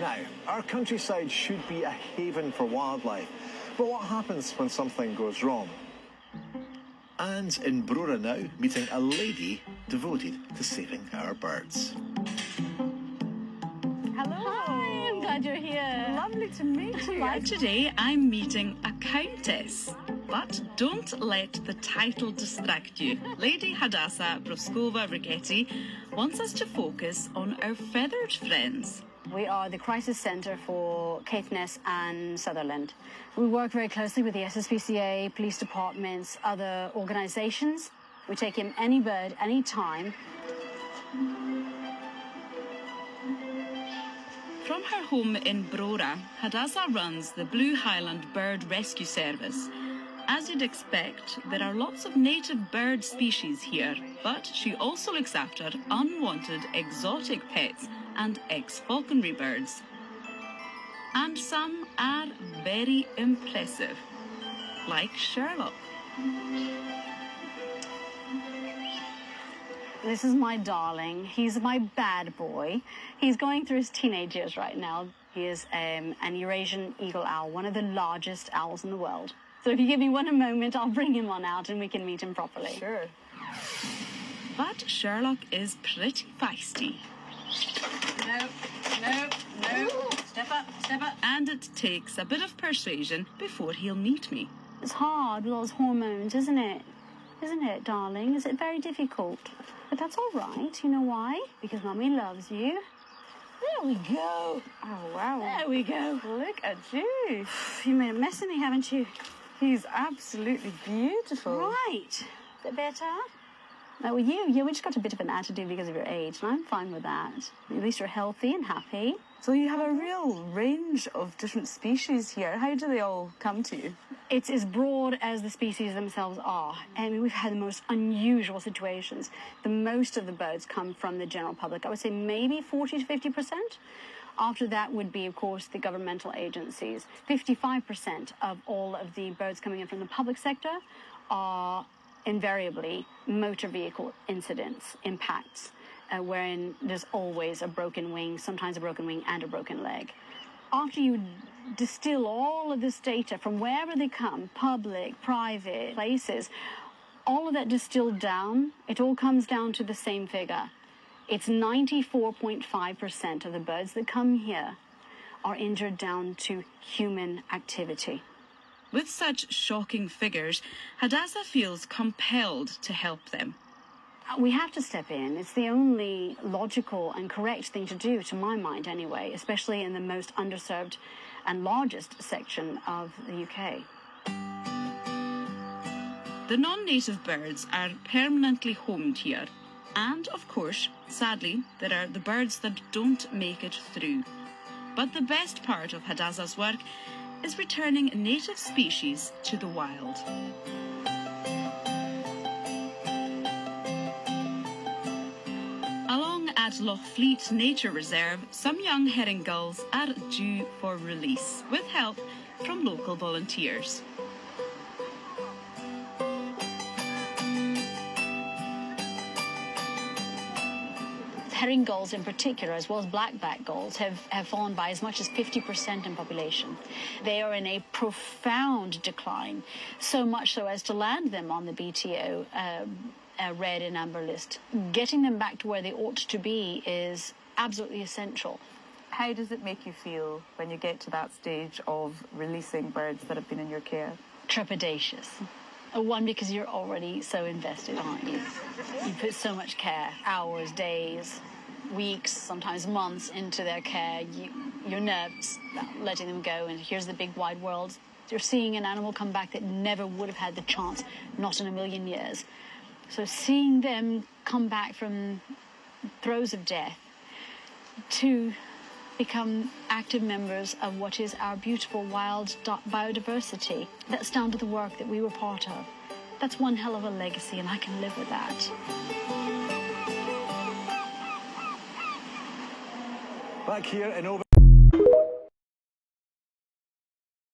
Now, our countryside should be a haven for wildlife, but what happens when something goes wrong? And in Brora now, meeting a lady devoted to saving our birds. Hello. Hi, I'm glad you're here. Lovely to meet you. Today I'm meeting a countess. But don't let the title distract you. Lady Hadassah Broscova wants us to focus on our feathered friends. We are the crisis centre for Caithness and Sutherland. We work very closely with the SSPCA, police departments, other organisations. We take in any bird, any time. From her home in Brora, Hadassah runs the Blue Highland Bird Rescue Service. As you'd expect, there are lots of native bird species here, but she also looks after unwanted exotic pets and ex-falconry birds. And some are very impressive, like Sherlock. This is my darling. He's my bad boy. He's going through his teenage years right now. He is an Eurasian eagle owl, one of the largest owls in the world. So if you give me one moment, I'll bring him on out and we can meet him properly. Sure. But Sherlock is pretty feisty. No. Step up. And it takes a bit of persuasion before he'll meet me. It's hard with all those hormones, isn't it? Isn't it, darling? Is it very difficult? But that's all right. You know why? Because Mummy loves you. There we go. Oh, wow. There we go. Look at you. You made a mess of me, haven't you? He's absolutely beautiful. Right. Is it better? No, you just got a bit of an attitude because of your age, and I'm fine with that. At least you're healthy and happy. So you have a real range of different species here. How do they all come to you? It's as broad as the species themselves are. I mean, we've had the most unusual situations. The most of the birds come from the general public. I would say maybe 40 to 50%. After that would be, of course, the governmental agencies. 55% of all of the birds coming in from the public sector are invariably motor vehicle incidents, impacts, wherein there's always a broken wing, sometimes a broken wing and a broken leg. After you distill all of this data from wherever they come, public, private, places, all of that distilled down, it all comes down to the same figure. It's 94.5% of the birds that come here are injured down to human activity. With such shocking figures, Hadassah feels compelled to help them. We have to step in. It's the only logical and correct thing to do, to my mind anyway, especially in the most underserved and largest section of the UK. The non-native birds are permanently homed here. And, of course, sadly, there are the birds that don't make it through. But the best part of Hadassah's work is returning native species to the wild. Along at Lochfleet Nature Reserve, some young herring gulls are due for release, with help from local volunteers. Herring gulls in particular, as well as blackback gulls, have fallen by as much as 50% in population. They are in a profound decline, so much so as to land them on the BTO red and amber list. Getting them back to where they ought to be is absolutely essential. How does it make you feel when you get to that stage of releasing birds that have been in your care? Trepidatious. One, because you're already so invested, aren't you? You put so much care, hours, days, weeks, sometimes months into their care. You're nervous about letting them go, and here's the big wide world. You're seeing an animal come back that never would have had the chance, not in a million years. So seeing them come back from throes of death to become active members of what is our beautiful wild biodiversity, that's down to the work that we were part of. That's one hell of a legacy, and I can live with that. Back here in